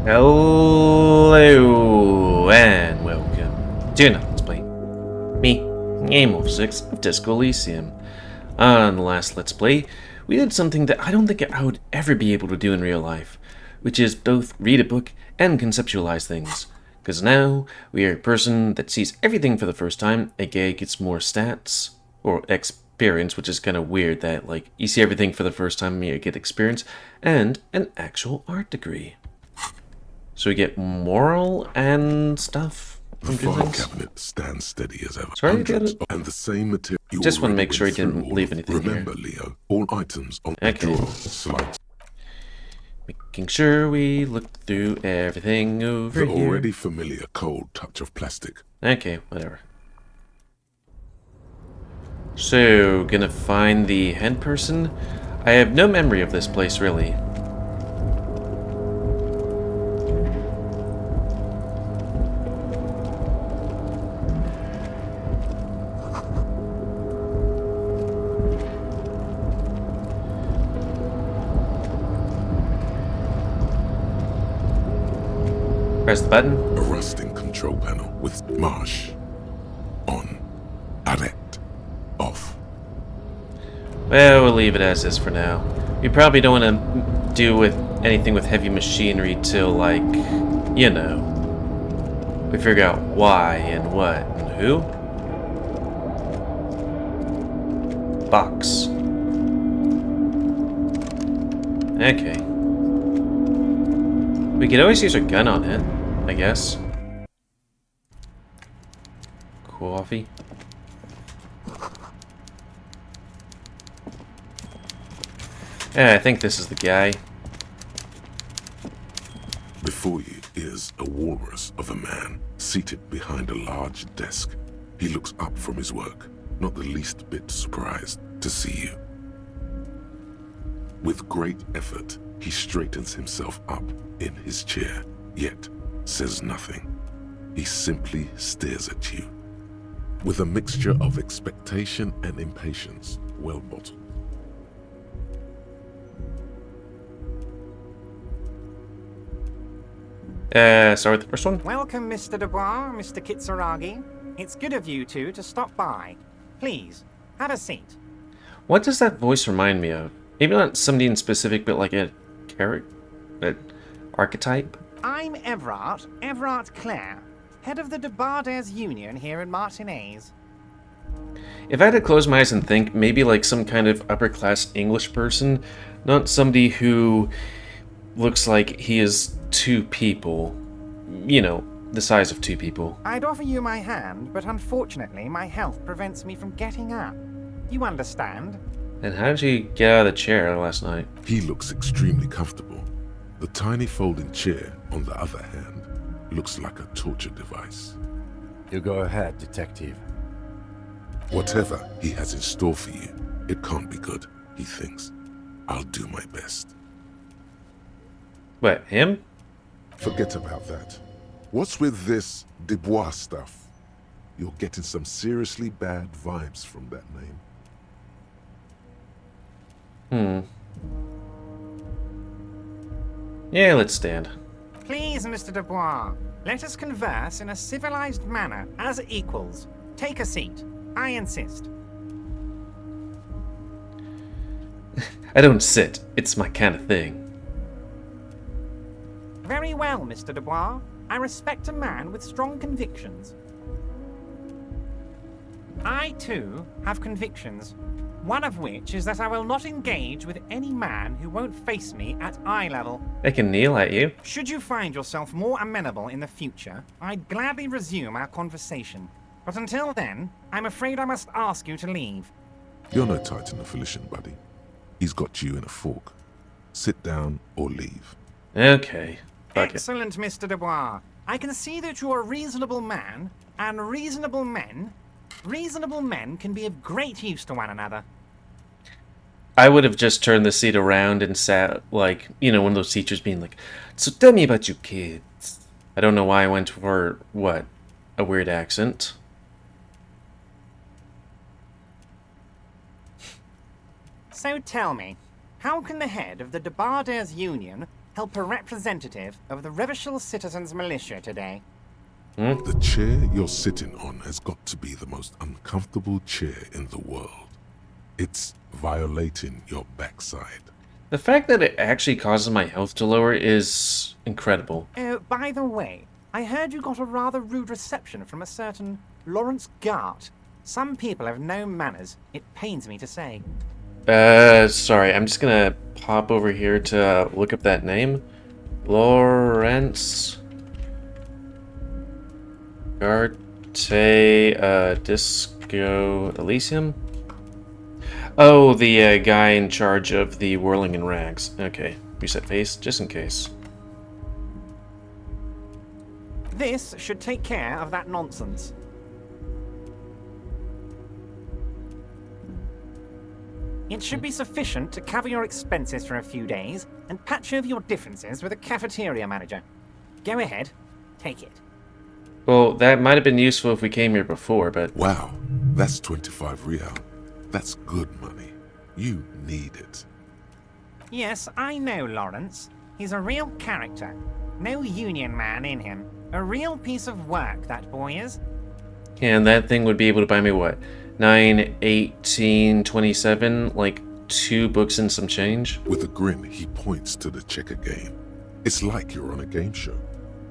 Hello and welcome to another Let's Play. Me, GamerWolfSix of Disco Elysium. On the last Let's Play, we did something that I don't think I would ever be able to do in real life, which is both read a book and conceptualize things. Because now, we are a person that sees everything for the first time, aka gets more stats, or experience, which is kind of weird that, like, you see everything for the first time and you get experience, and an actual art degree. So we get moral and stuff. The file cabinet stands steady as ever. Sorry, get and the same material. Just want to make sure he didn't leave anything Remember, here. Leo, all items on the drawer slides. Making sure we look through everything over The here. already familiar cold touch of plastic. Okay, whatever. So, gonna find the head person? I have no memory of this place, really. Press the button. A rusting control panel with marsh on, arrête, off. Well, we'll leave it as is for now. We probably don't want to do with anything with heavy machinery till, like, you know, we figure out why and what and who. Box. Okay. We could always use a gun on it, I guess. Coffee. Yeah, I think this is the guy. Before you is a walrus of a man seated behind a large desk. He looks up from his work, not the least bit surprised to see you. With great effort, he straightens himself up in his chair, yet says nothing. He simply stares at you, with a mixture of expectation and impatience, well bottled. Start with the first one. Welcome, Mr. Dubois, Mr. Kitsuragi. It's good of you two to stop by. Please, have a seat. What does that voice remind me of? Maybe not somebody in specific, but like a character, an archetype? I'm Everard Clare, head of the Debarders Union here in Martinez. If I had to close my eyes and think, maybe like some kind of upper-class English person, not somebody who looks like he is two people. You know, the size of two people. I'd offer you my hand, but unfortunately my health prevents me from getting up. You understand? And how did you get out of the chair last night? He looks extremely comfortable. The tiny folding chair, on the other hand, looks like a torture device. You go ahead, detective. Whatever he has in store for you, it can't be good, he thinks. I'll do my best. What, him? Forget about that. What's with this Dubois stuff? You're getting some seriously bad vibes from that name. Yeah, let's stand. Please, Mr. Dubois, let us converse in a civilized manner, as equals. Take a seat. I insist. I don't sit. It's my kind of thing. Very well, Mr. Dubois. I respect a man with strong convictions. I, too, have convictions. One of which is that I will not engage with any man who won't face me at eye level. I can kneel at you. Should you find yourself more amenable in the future, I'd gladly resume our conversation. But until then, I'm afraid I must ask you to leave. You're no Titan of Elysium, buddy. He's got you in a fork. Sit down or leave. Okay. Fuck it. Excellent, Mr. Dubois. I can see that you're a reasonable man, and reasonable men can be of great use to one another. I would have just turned the seat around and sat, like, you know, one of those teachers being like, so tell me about you kids. I don't know why I went for, what, a weird accent. So tell me, how can the head of the Debarders Union help a representative of the Revachol Citizens Militia today. The chair you're sitting on has got to be the most uncomfortable chair in the world. It's violating your backside. The fact that it actually causes my health to lower is incredible. Oh, by the way, I heard you got a rather rude reception from a certain Lawrence Gart. Some people have no manners, it pains me to say. Sorry, I'm just gonna pop over here to look up that name. Lawrence Garte, Disco Elysium? Oh, the guy in charge of the whirling in rags. Okay, reset face, just in case. This should take care of that nonsense. It should be sufficient to cover your expenses for a few days and patch over your differences with a cafeteria manager. Go ahead, take it. Well, that might have been useful if we came here before, but... Wow, that's 25 real. That's good money. You need it. Yes, I know Lawrence. He's a real character. No union man in him. A real piece of work, that boy is. And that thing would be able to buy me, what? 9, 18, 27? Like 2 books and some change? With a grin, he points to the checker game. It's like you're on a game show.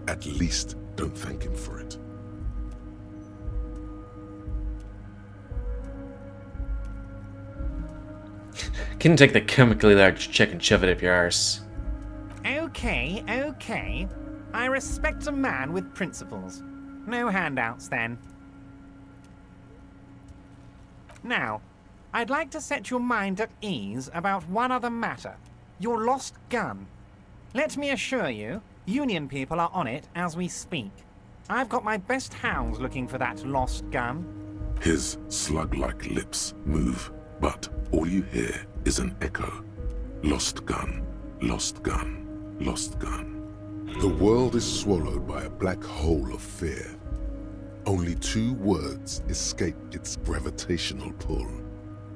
At least don't thank him for it. Can take the chemically large check and shove it up your arse. Okay, okay. I respect a man with principles. No handouts, then. Now, I'd like to set your mind at ease about one other matter. Your lost gun. Let me assure you, Union people are on it as we speak. I've got my best hounds looking for that lost gun. His slug-like lips move, but all you hear is an echo. Lost gun, lost gun, lost gun. The world is swallowed by a black hole of fear. Only 2 words escape its gravitational pull.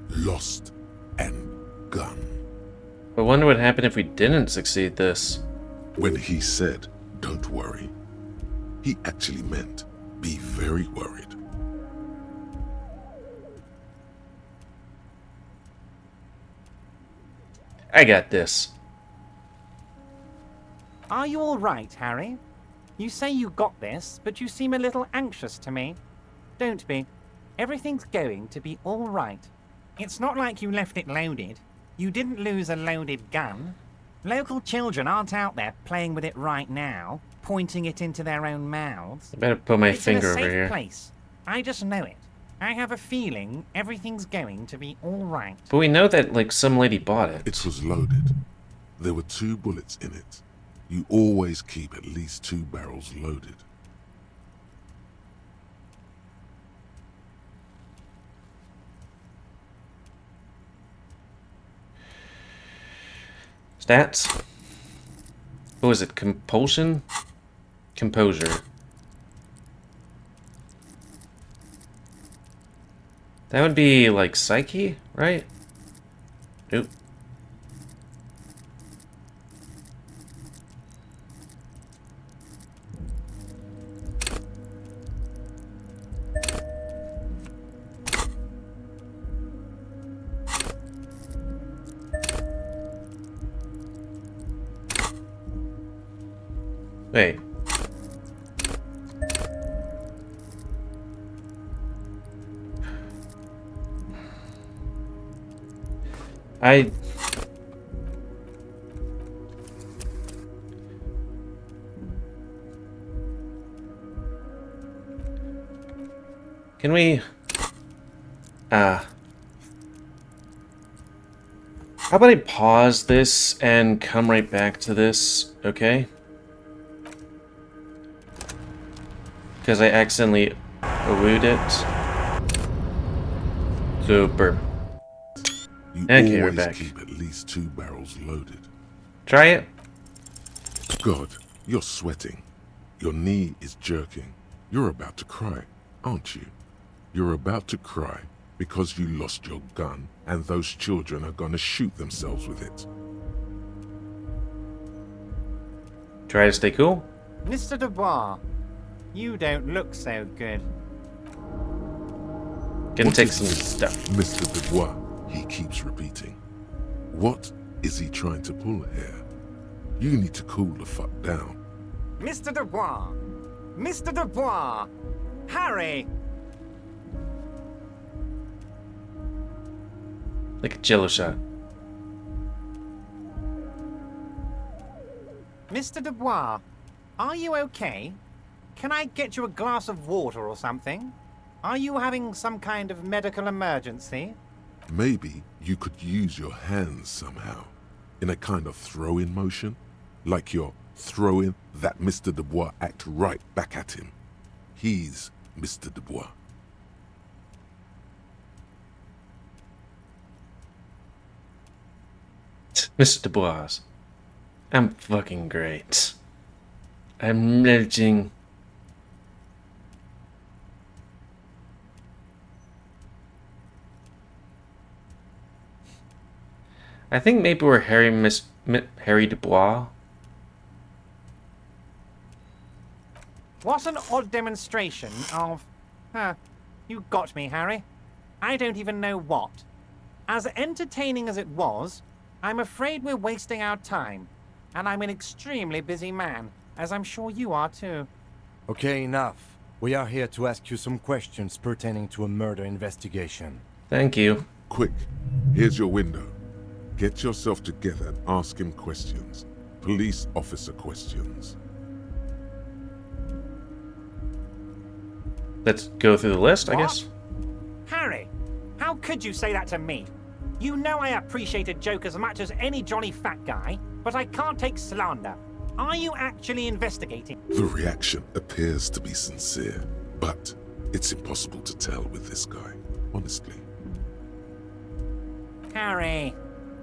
Lost and gun. I wonder what happened if we didn't succeed this. When he said, "Don't worry," he actually meant, be very worried. I got this. Are you all right, Harry? You say you got this, but you seem a little anxious to me. Don't be. Everything's going to be all right. It's not like you left it loaded. You didn't lose a loaded gun. Local children aren't out there playing with it right now, pointing it into their own mouths. I better put my It's finger in a over safe here. place. I just know it. I have a feeling everything's going to be all right. But we know that, like, some lady bought it. It was loaded. There were 2 bullets in it. You always keep at least 2 barrels loaded. Stats? What was it? Compulsion? Composure. That would be like psyche, right? Nope. Wait. Can we... How about I pause this and come right back to this, okay? Because I accidentally wooed it. Super. You Okay, we're always back. keep at least 2 barrels loaded. Try it. God, you're sweating. Your knee is jerking. You're about to cry, aren't you? You're about to cry because you lost your gun and those children are gonna shoot themselves with it. Try to stay cool. Mr. Dubois, you don't look so good. Gonna What take is some this, stuff. Mr. Dubois, he keeps repeating. What is he trying to pull here? You need to cool the fuck down. Mr. Dubois! Mr. Dubois! Harry! Like a jello shot. Mr. Dubois, are you okay? Can I get you a glass of water or something? Are you having some kind of medical emergency? Maybe you could use your hands somehow, in a kind of throw-in motion, like you're throwing that Mr. Dubois act right back at him. He's Mr. Dubois. Mr. Dubois. I'm fucking great. I'm managing. I think maybe we're Harry Dubois. What an odd demonstration of... you got me, Harry. I don't even know what. As entertaining as it was, I'm afraid we're wasting our time. And I'm an extremely busy man, as I'm sure you are too. Okay, enough. We are here to ask you some questions pertaining to a murder investigation. Thank you. Quick, here's your window. Get yourself together and ask him questions. Police officer questions. Let's go through the list, I What? guess. Harry, how could you say that to me? You know I appreciate a joke as much as any jolly fat guy, but I can't take slander. Are you actually investigating? The reaction appears to be sincere, but it's impossible to tell with this guy, honestly. Harry,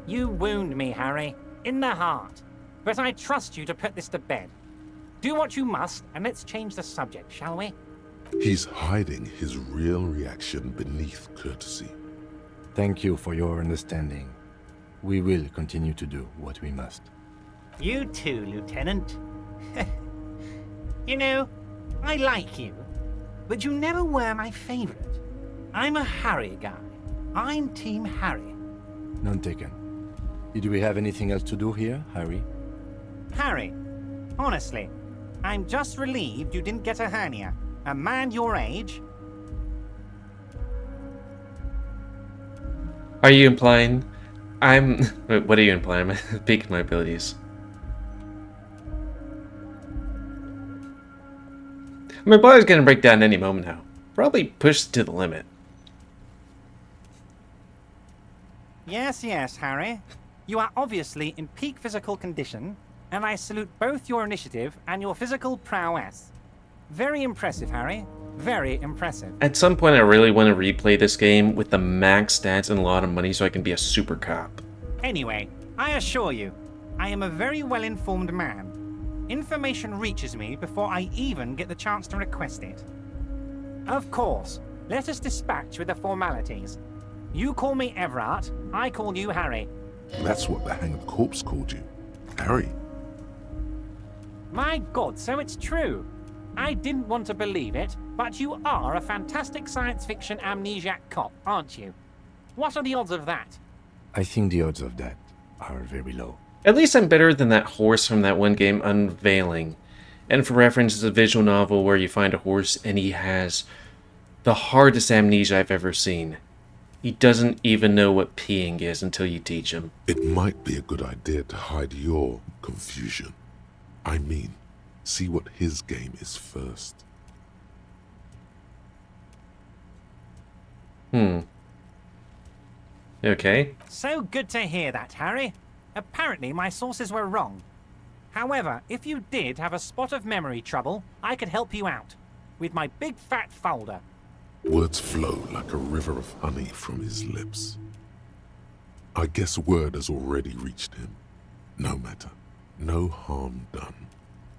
you wound me, Harry, in the heart. But I trust you to put this to bed. Do what you must, and let's change the subject, shall we? He's hiding his real reaction beneath courtesy. Thank you for your understanding. We will continue to do what we must. You too, Lieutenant. You know, I like you, but you never were my favorite. I'm a Harry guy. I'm Team Harry. None taken. Did we have anything else to do here, Harry? Harry, honestly, I'm just relieved you didn't get a hernia. A man your age. Are you implying I'm... Wait, what are you implying? I'm peaking my abilities. My body's gonna break down any moment now. Probably pushed to the limit. Yes, Harry. You are obviously in peak physical condition, and I salute both your initiative and your physical prowess. Very impressive, Harry. Very impressive. At some point, I really want to replay this game with the max stats and a lot of money so I can be a super cop. Anyway, I assure you, I am a very well-informed man. Information reaches me before I even get the chance to request it. Of course, let us dispatch with the formalities. You call me Everard, I call you Harry. That's what the hanged corpse called you. Harry. My God, so it's true. I didn't want to believe it, but you are a fantastic science fiction amnesiac cop, aren't you? What are the odds of that? I think the odds of that are very low. At least I'm better than that horse from that one game, Unveiling. And for reference, it's a visual novel where you find a horse and he has the hardest amnesia I've ever seen. He doesn't even know what peeing is until you teach him. It might be a good idea to hide your confusion. I mean, see what his game is first. Okay. So good to hear that, Harry. Apparently my sources were wrong. However, if you did have a spot of memory trouble, I could help you out. With my big fat folder. Words flow like a river of honey from his lips. I guess word has already reached him. No matter. No harm done.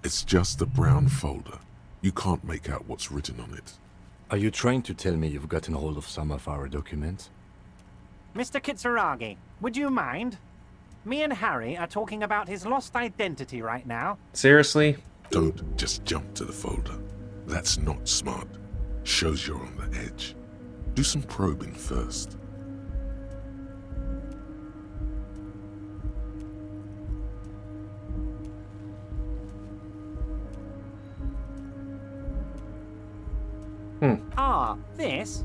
It's just a brown folder. You can't make out what's written on it. Are you trying to tell me you've gotten hold of some of our documents? Mr. Kitsuragi, would you mind? Me and Harry are talking about his lost identity right now. Seriously? Don't just jump to the folder. That's not smart. Shows you're on the edge. Do some probing first. Ah, this?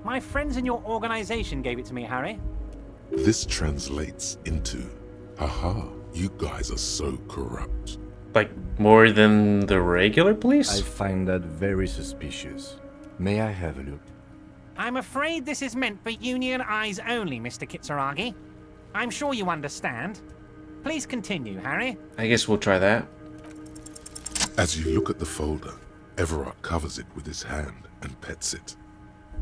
My friends in your organization gave it to me, Harry. This translates into, haha, you guys are so corrupt. Like, more than the regular I police? find that very suspicious. May I have a look? I'm afraid this is meant for Union eyes only, Mr. Kitsuragi. I'm sure you understand. Please continue, Harry. I guess we'll try that. As you look at the folder, Everard covers it with his hand and pets it.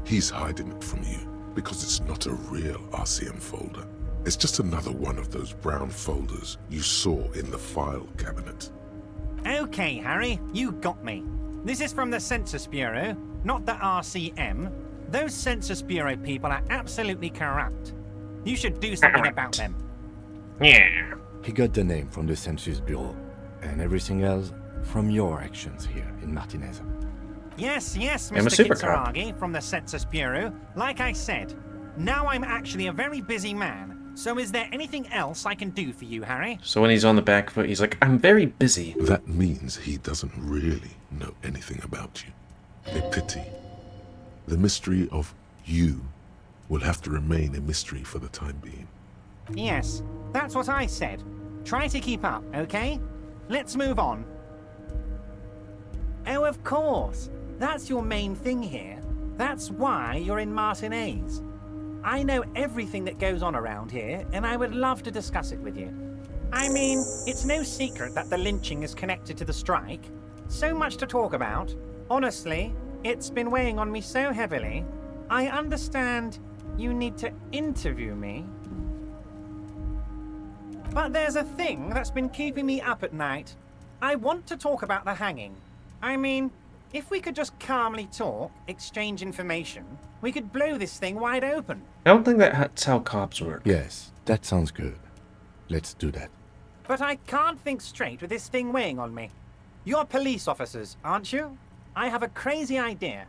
He's hiding it from you because it's not a real RCM folder. It's just another one of those brown folders you saw in the file cabinet. Okay, Harry, you got me. This is from the Census Bureau, not the RCM. Those Census Bureau people are absolutely corrupt. You should do something about them. Yeah. He got the name from the Census Bureau, and everything else from your actions here in Martinez. Yes, I'm a Mr. super cop. Kitsuragi from the Census Bureau. Like I said, now I'm actually a very busy man. So is there anything else I can do for you, Harry? So when he's on the back foot, he's like, I'm very busy. That means he doesn't really know anything about you. A pity. The mystery of you will have to remain a mystery for the time being. Yes, that's what I said. Try to keep up, okay? Let's move on. Oh, of course. That's your main thing here. That's why you're in Martinez. I know everything that goes on around here, and I would love to discuss it with you. I mean, it's no secret that the lynching is connected to the strike. So much to talk about. Honestly, it's been weighing on me so heavily. I understand you need to interview me. But there's a thing that's been keeping me up at night. I want to talk about the hanging. I mean, if we could just calmly talk, exchange information, we could blow this thing wide open. I don't think that's how cops work. Yes, that sounds good. Let's do that. But I can't think straight with this thing weighing on me. You're police officers, aren't you? I have a crazy idea.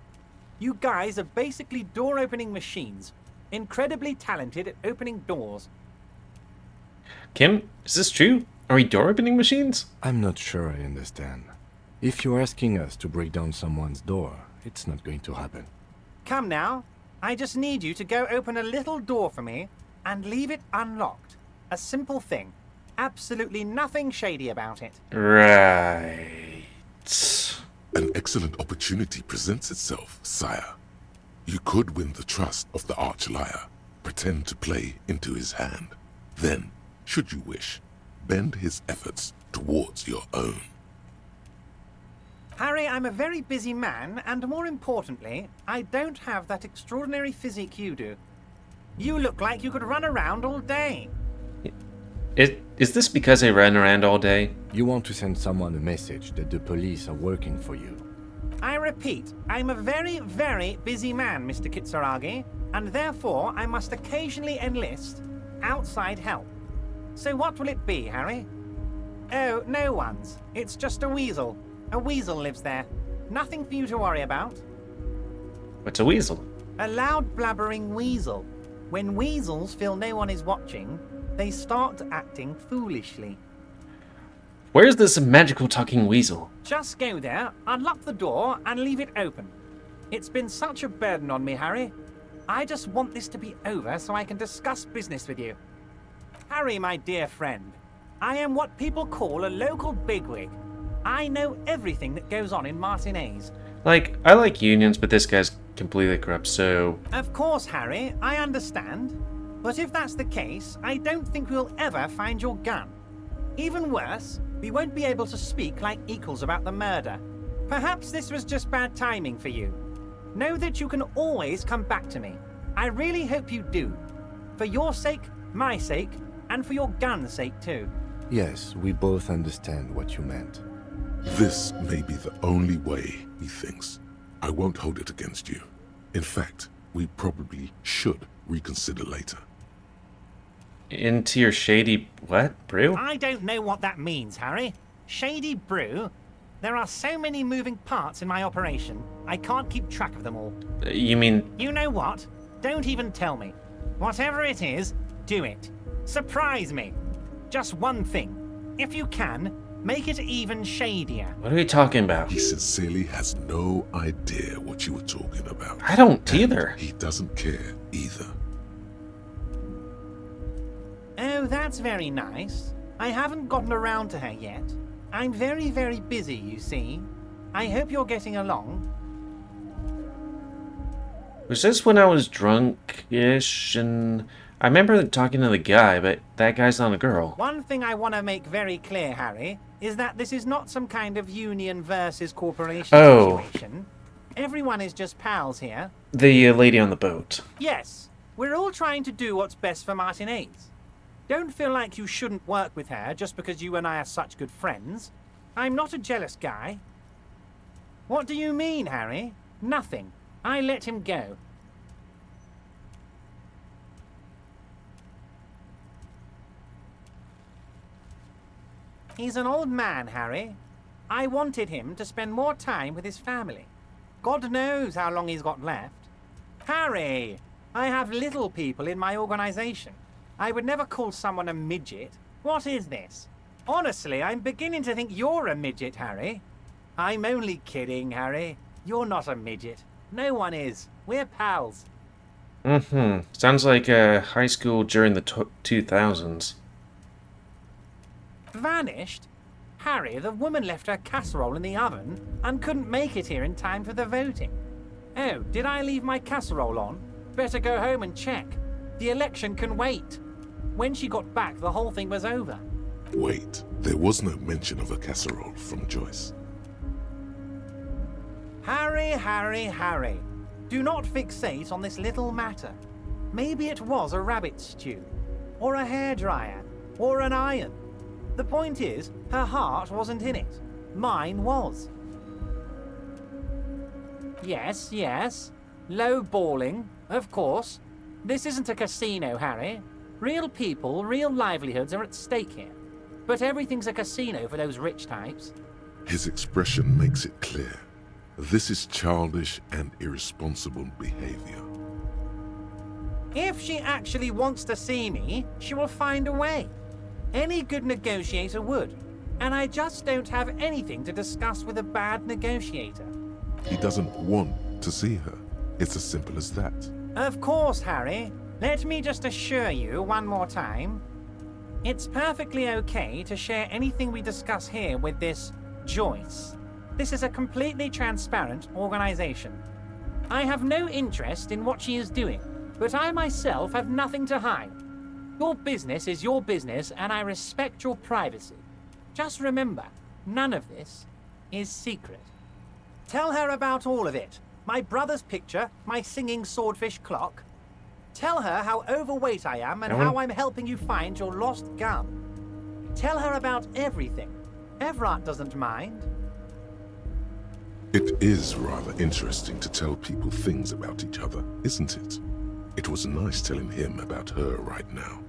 You guys are basically door-opening machines, incredibly talented at opening doors. Kim, is this true? Are we door-opening machines? I'm not sure I understand. If you're asking us to break down someone's door, it's not going to happen. Come now, I just need you to go open a little door for me and leave it unlocked. A simple thing. Absolutely nothing shady about it. Right. An excellent opportunity presents itself, sire. You could win the trust of the arch-liar, pretend to play into his hand. Then, should you wish, bend his efforts towards your own. Harry, I'm a very busy man, and more importantly, I don't have that extraordinary physique you do. You look like you could run around all day. Is this because I ran around all day? You want to send someone a message that the police are working for you. I repeat, I'm a very, very busy man, Mr. Kitsuragi, and therefore I must occasionally enlist outside help. So what will it be, Harry? Oh, no one's. It's just a weasel. A weasel lives there. Nothing for you to worry about. What's a weasel? A loud blabbering weasel. When weasels feel no one is watching, they start acting foolishly. Where's this magical talking weasel? Just go there, unlock the door, and leave it open. It's been such a burden on me, Harry. I just want this to be over so I can discuss business with you. Harry, my dear friend, I am what people call a local bigwig. I know everything that goes on in Martinez. Like, I like unions, but this guy's completely corrupt, so... Of course, Harry, I understand. But if that's the case, I don't think we'll ever find your gun. Even worse, we won't be able to speak like equals about the murder. Perhaps this was just bad timing for you. Know that you can always come back to me. I really hope you do. For your sake, my sake, and for your gun's sake too. Yes, we both understand what you meant. This may be the only way, he thinks. I won't hold it against you. In fact, we probably should reconsider later. Into your shady... what? Brew? I don't know what that means, Harry. Shady brew? There are so many moving parts in my operation, I can't keep track of them all. You mean... You know what? Don't even tell me. Whatever it is, do it. Surprise me. Just one thing. If you can, make it even shadier. what are we talking about? He sincerely has no idea what you were talking about. I don't either. He doesn't care either. Oh, that's very nice. I haven't gotten around to her yet. I'm very, very busy, you see. I hope you're getting along. Was this when I was drunk-ish and... I remember talking to the guy, but that guy's not a girl. One thing I want to make very clear, Harry, is that this is not some kind of union versus corporation situation. Everyone is just pals here. The lady on the boat. Yes, we're all trying to do what's best for Martinez. Don't feel like you shouldn't work with her just because you and I are such good friends. I'm not a jealous guy. What do you mean, Harry? Nothing. I let him go. He's an old man, Harry. I wanted him to spend more time with his family. God knows how long he's got left. Harry, I have little people in my organization. I would never call someone a midget. What is this? Honestly, I'm beginning to think you're a midget, Harry. I'm only kidding, Harry. You're not a midget. No one is. We're pals. Sounds like high school during the 2000s. Vanished? Harry, the woman left her casserole in the oven and couldn't make it here in time for the voting. Oh, did I leave my casserole on? Better go home and check. The election can wait. When she got back, the whole thing was over. Wait, there was no mention of a casserole from Joyce. Harry, Harry, Harry. Do not fixate on this little matter. Maybe it was a rabbit stew, or a hairdryer, or an iron. The point is, her heart wasn't in it. Mine was. Yes, yes. Low balling, of course. This isn't a casino, Harry. Real people, real livelihoods are at stake here. But everything's a casino for those rich types. His expression makes it clear. This is childish and irresponsible behavior. If she actually wants to see me, she will find a way. Any good negotiator would. And I just don't have anything to discuss with a bad negotiator. He doesn't want to see her. It's as simple as that. Of course, Harry. Let me just assure you one more time. It's perfectly okay to share anything we discuss here with this Joyce. This is a completely transparent organization. I have no interest in what she is doing, but I myself have nothing to hide. Your business is your business, and I respect your privacy. Just remember, none of this is secret. Tell her about all of it. My brother's picture, my singing swordfish clock. Tell her how overweight I am and how I'm helping you find your lost gun. Tell her about everything. Everard doesn't mind. It is rather interesting to tell people things about each other, isn't it? It was nice telling him about her right now.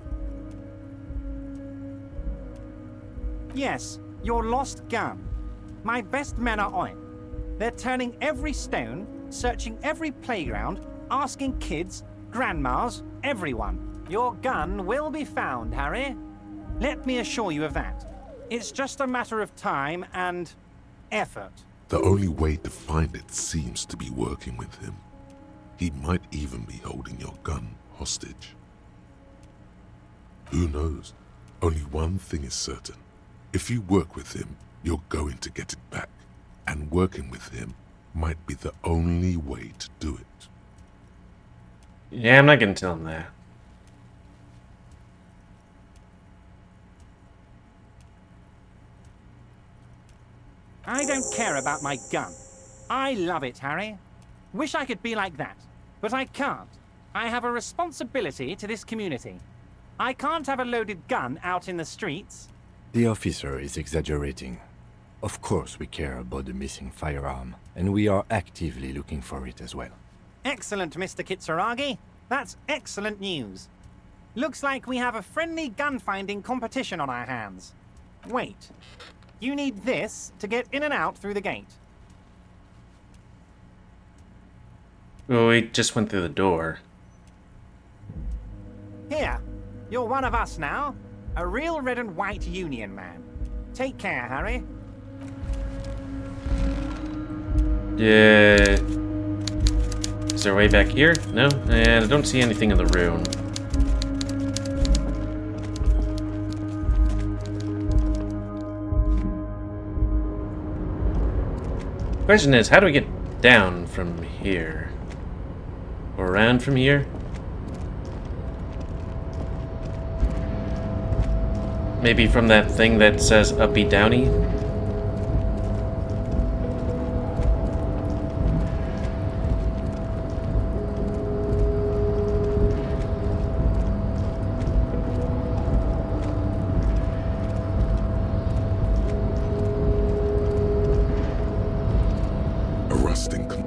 Yes, your lost gun. My best men are on it. They're turning every stone, searching every playground, asking kids, grandmas, everyone. Your gun will be found, Harry. Let me assure you of that. It's just a matter of time and effort. The only way to find it seems to be working with him. He might even be holding your gun hostage. Who knows? Only one thing is certain. If you work with him, you're going to get it back. And working with him might be the only way to do it. Yeah, I'm not gonna tell him that. I don't care about my gun. I love it, Harry. Wish I could be like that, but I can't. I have a responsibility to this community. I can't have a loaded gun out in the streets. The officer is exaggerating. Of course we care about the missing firearm, and we are actively looking for it as well. Excellent, Mr. Kitsuragi. That's excellent news. Looks like we have a friendly gun-finding competition on our hands. Wait. You need this to get in and out through the gate. Oh, we just went through the door. Here. You're one of us now. A real red and white Union man. Take care, Harry. Yeah. Is there a way back here? No? And I don't see anything in the room. Question is, how do we get down from here? Or around from here? Maybe from that thing that says uppy downy?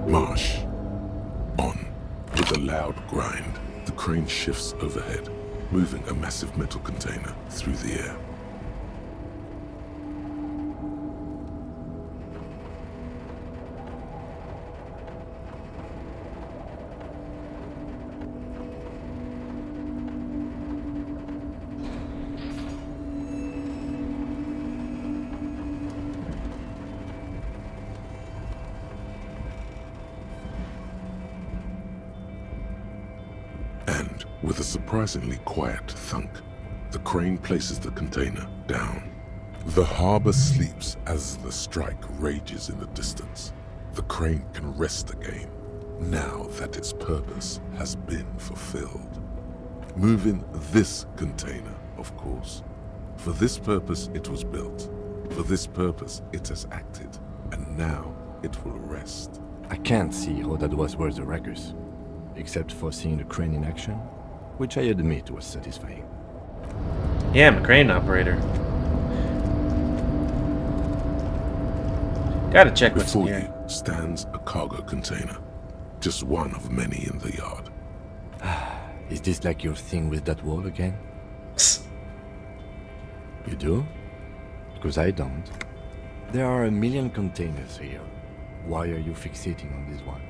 Marsh. On. With a loud grind, the crane shifts overhead, moving a massive metal container through the air. And, with a surprisingly quiet thunk, the crane places the container down. The harbor sleeps as the strike rages in the distance. The crane can rest again, now that its purpose has been fulfilled. Moving this container, of course. For this purpose it was built. For this purpose it has acted. And now it will rest. I can't see how that was worth the ruckus, except for seeing the crane in action, which I admit was satisfying. Yeah, I'm a crane operator. Gotta check what's in Before here. you stands a cargo container, just one of many in the yard. Is this like your thing with that wall again? You do? Because I don't. There are a million containers here. Why are you fixating on this one?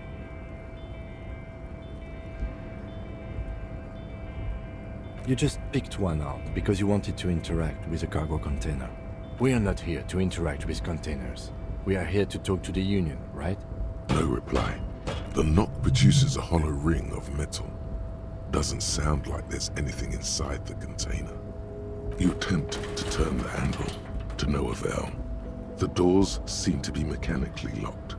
You just picked one out because you wanted to interact with a cargo container. We are not here to interact with containers. We are here to talk to the Union, right? No reply. The knock produces a hollow ring of metal. Doesn't sound like there's anything inside the container. You attempt to turn the handle, to no avail. The doors seem to be mechanically locked.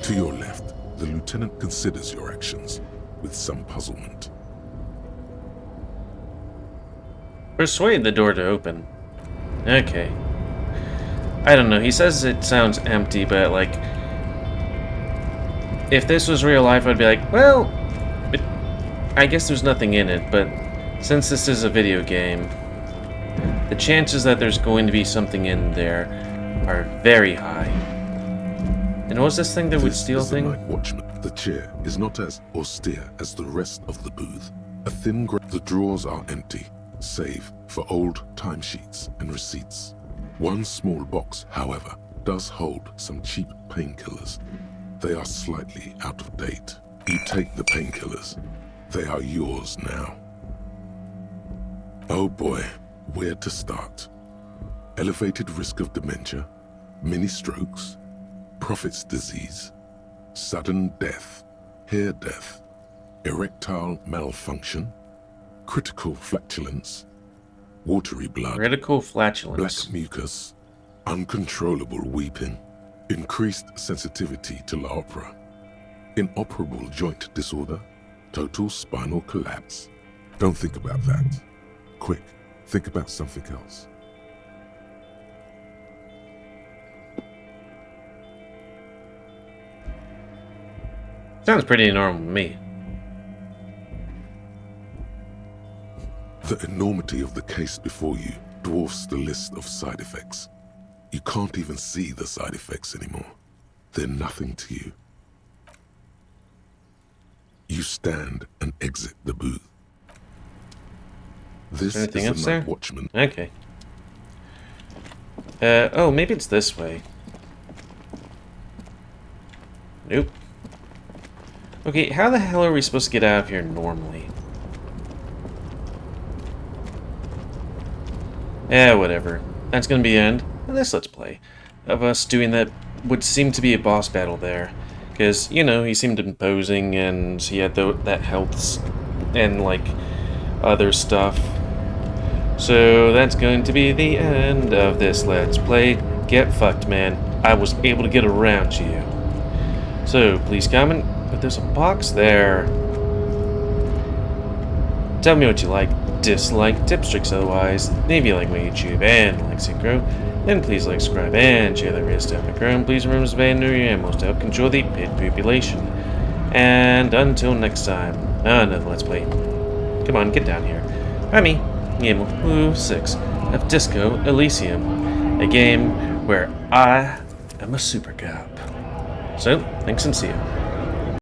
To your left, the lieutenant considers your actions with some puzzlement. Persuade the door to open. Okay. I don't know, he says it sounds empty, but like... if this was real life, I'd be like, well... I guess there's nothing in it, but since this is a video game, the chances that there's going to be something in there are very high. And what was this thing that would steal The things? night watchman. The chair is not as austere as the rest of the booth. The drawers are empty, save for old timesheets and receipts. One small box, however, does hold some cheap painkillers. They are slightly out of date. You take the painkillers. They are yours now. Oh boy, where to start? Elevated risk of dementia, mini strokes, prophet's disease, sudden death, hair death, erectile malfunction, critical flatulence, watery blood, Critical flatulence. black mucus, uncontrollable weeping, increased sensitivity to La Opera, inoperable joint disorder, total spinal collapse. Don't think about that. Quick, think about something else. Sounds pretty normal to me. The enormity of the case before you dwarfs the list of side effects. You can't even see the side effects anymore. They're nothing to you. You stand and exit the booth. This is Anything the else there? night watchman. Okay. Oh, maybe it's this way. Nope. Okay, how the hell are we supposed to get out of here normally? Whatever. That's gonna be the end of this Let's Play. Of us doing that would seem to be a boss battle there. Because, you know, he seemed imposing and he had that health and, like, other stuff. So that's going to be the end of this Let's Play. Get fucked, man. I was able to get around you. So, please comment. But there's a box there. Tell me what you like, dislike, tips, tricks, otherwise. If you like my YouTube and like to grow, then please like, subscribe, and share the video to help me grow. And please remember to spend your animals to help control the pit population. And until next time, another Let's Play. Come on, get down here. I'm me, GamerWolfSix of Disco Elysium, a game where I am a super cop. So, thanks and see you.